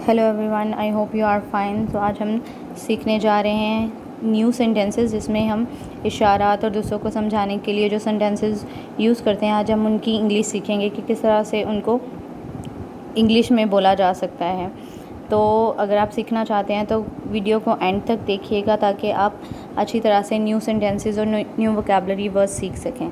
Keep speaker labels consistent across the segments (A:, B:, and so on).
A: Hello everyone, I hope you are fine. तो आज हम सीखने जा रहे हैं न्यू सेंटेंसेस, जिसमें हम इशारात और दूसरों को समझाने के लिए जो सेंटेंसेस यूज़ करते हैं, आज हम उनकी इंग्लिश सीखेंगे कि किस तरह से उनको इंग्लिश में बोला जा सकता है। तो अगर आप सीखना चाहते हैं तो वीडियो को एंड तक देखिएगा ताकि आप अच्छी तरह से न्यू सेंटेंसेस और न्यू वोकैबुलरी वर्ड्स सीख सकें।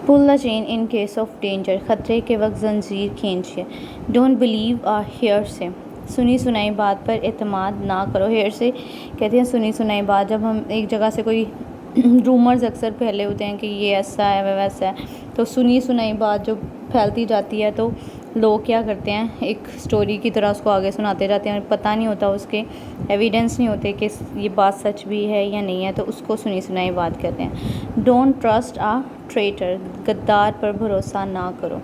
A: Pull the chain in case of danger, खतरे के वक्त जंजीर खींचिए। Don't believe a hearsay, सुनी सुनाई बात पर एतमाद ना करो। हेयर से कहते हैं सुनी सुनाई बात, जब हम एक जगह से कोई रूमर्स अक्सर फैले होते हैं कि ये ऐसा है वह वैसा है, तो सुनी सुनाई बात जो फैलती जाती है तो लोग क्या करते हैं, एक स्टोरी की तरह उसको आगे सुनाते जाते हैं और पता नहीं होता, उसके एविडेंस नहीं होते कि ये बात सच भी है या नहीं है, तो उसको सुनी सुनाई बात कहते हैं। डोंट ट्रस्ट अ ट्रेटर, गद्दार पर भरोसा ना करो।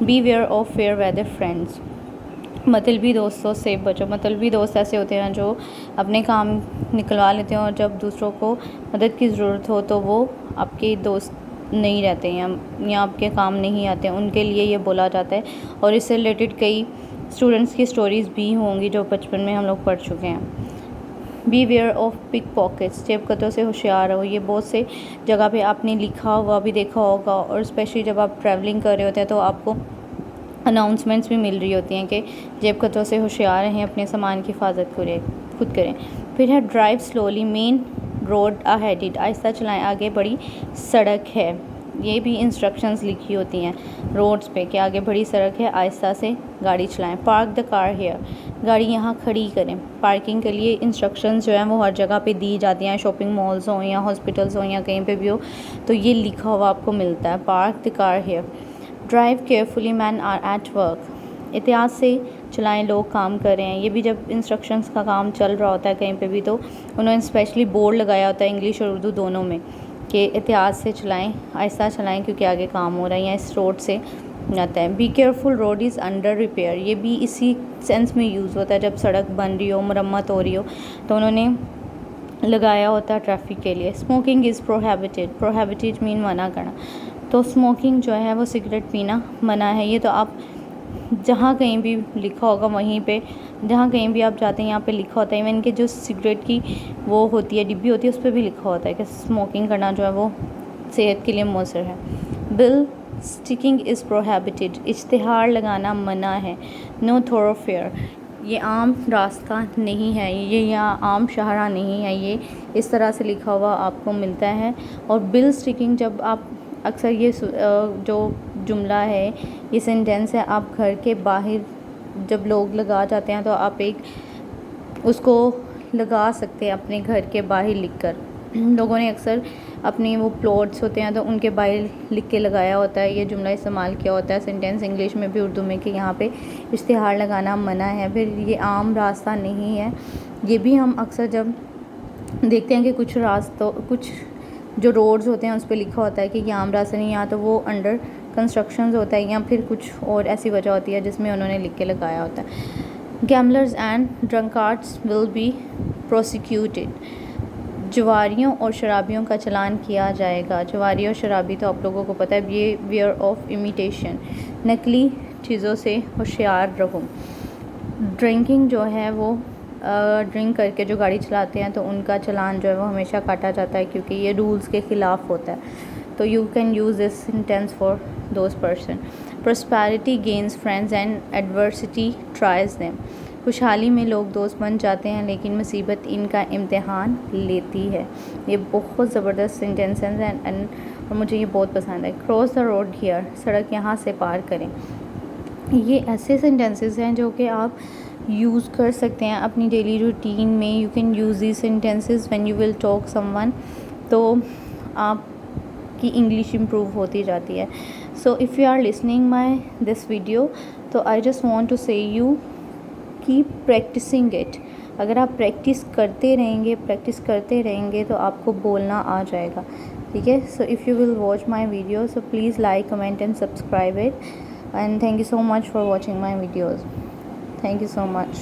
A: Beware of fair weather friends, मतलबी दोस्तों से बचो। मतलबी दोस्त ऐसे होते हैं जो अपने काम निकलवा लेते हैं और जब दूसरों को मदद की ज़रूरत हो तो वो आपके दोस्त नहीं रहते हैं या आपके काम नहीं आते हैं, उनके लिए ये बोला जाता है। और इससे रिलेटेड कई स्टूडेंट्स की स्टोरीज़ भी होंगी जो बचपन में हम लोग पढ़ चुके हैं। Beware of pickpockets, जेबकतरों से होशियार रहो। ये बहुत से जगह पे आपने लिखा हुआ भी देखा होगा, और स्पेशली जब आप ट्रैवलिंग कर रहे होते हैं तो आपको अनाउंसमेंट्स भी मिल रही होती हैं कि जेबकतरों से होशियार रहें, अपने सामान की हिफाजत खुद करें। फिर है drive slowly, main road ahead, आहिस्ता चलाएं, आगे बड़ी सड़क है। ये भी इंस्ट्रक्शंस लिखी होती हैं रोड्स पे कि आगे बड़ी सड़क है, आहिस्ता से गाड़ी चलाएं। पार्क द कार हेयर, गाड़ी यहाँ खड़ी करें। पार्किंग के लिए इंस्ट्रक्शंस जो हैं वो हर जगह पे दी जाती हैं, शॉपिंग मॉल्स हों या हॉस्पिटल्स हों या कहीं पे भी हो, तो ये लिखा हुआ आपको मिलता है, park the car here. Drive carefully, men are at work, एहतियात से चलाएं, लोग काम कर रहे हैं। ये भी जब इंस्ट्रक्शंस का काम चल रहा होता है कहीं पे भी, तो उन्होंने स्पेशली बोर्ड लगाया होता है इंग्लिश और उर्दू दोनों में कि एहतियात से चलाएं, आहिस्ता चलाएं क्योंकि आगे काम हो रहा है या इस रोड से आता है। Be careful, road is under repair, ये भी इसी सेंस में यूज़ होता है, जब सड़क बन रही हो, मरम्मत हो रही हो, तो उन्होंने लगाया होता है ट्रैफिक के लिए। Smoking is prohibited, prohibited mean मना करना, तो स्मोकिंग जो है वो सिगरेट पीना मना है। ये तो आप जहाँ कहीं भी लिखा होगा, वहीं पे जहाँ कहीं भी आप जाते हैं यहाँ पे लिखा होता है। इवन कि जो सिगरेट की वो होती है डिब्बी होती है, उस पर भी लिखा होता है कि स्मोकिंग करना जो है वो सेहत के लिए मुअस्सर है। बिल स्टिकिंग इज़ प्रोहिबिटेड, इश्तिहार लगाना मना है। नो थोरोफेयर, ये आम रास्ता नहीं है, ये यहाँ आम शाहरा नहीं है, ये इस तरह से लिखा हुआ आपको मिलता है। और बिल स्टिकिंग, जब आप अक्सर ये जो जुमला है, ये सेंटेंस है, आप घर के बाहर जब लोग लगा जाते हैं तो आप एक उसको लगा सकते हैं अपने घर के बाहर लिखकर। लोगों ने अक्सर अपने वो प्लॉट्स होते हैं तो उनके बाहर लिख के लगाया होता है, ये जुमला इस्तेमाल किया होता है सेंटेंस इंग्लिश में भी उर्दू में कि यहाँ पे इश्तिहार लगाना मना है। फिर ये आम रास्ता नहीं है, ये भी हम अक्सर जब देखते हैं कि कुछ जो रोड्स होते हैं उस पर लिखा होता है कि ये आम रास्ता नहीं, यहाँ तो वो अंडर कंस्ट्रक्शंस होता है या फिर कुछ और ऐसी वजह होती है जिसमें उन्होंने लिख के लगाया होता है। गैमलर्स एंड ड्रंकार्ड्स विल बी प्रोसिक्यूटेड, जुआरियों और शराबियों का चलान किया जाएगा। जुआरी और शराबी तो आप लोगों को पता है। बिहेवियर ऑफ इमिटेशन, नकली चीज़ों से होशियार रहो। ड्रिंकिंग जो है वो ड्रिंक करके जो गाड़ी चलाते हैं तो उनका चलान जो है वो हमेशा काटा जाता है क्योंकि ये रूल्स के ख़िलाफ़ होता है। तो you can use this sentence for those person. Prosperity gains friends and adversity tries them, खुशहाली में लोग दोस्त बन जाते हैं लेकिन मुसीबत इनका इम्तिहान लेती है। ये बहुत ज़बरदस्त सेंटेंस है और मुझे ये बहुत पसंद है। क्रॉस द रोड हियर, सड़क यहाँ से पार करें। ये ऐसे सेंटेंसेस हैं जो कि आप यूज़ कर सकते हैं अपनी डेली रूटीन में। You can use these sentences when you will talk someone, तो आपकी इंग्लिश इम्प्रूव होती जाती है। So if you are listening my this video, तो I just want to say you keep practicing it. अगर आप practice करते रहेंगे तो आपको बोलना आ जाएगा, ठीक है। So if you will watch my video, so please like, comment and subscribe it, and thank you so much for watching my videos. Thank you so much.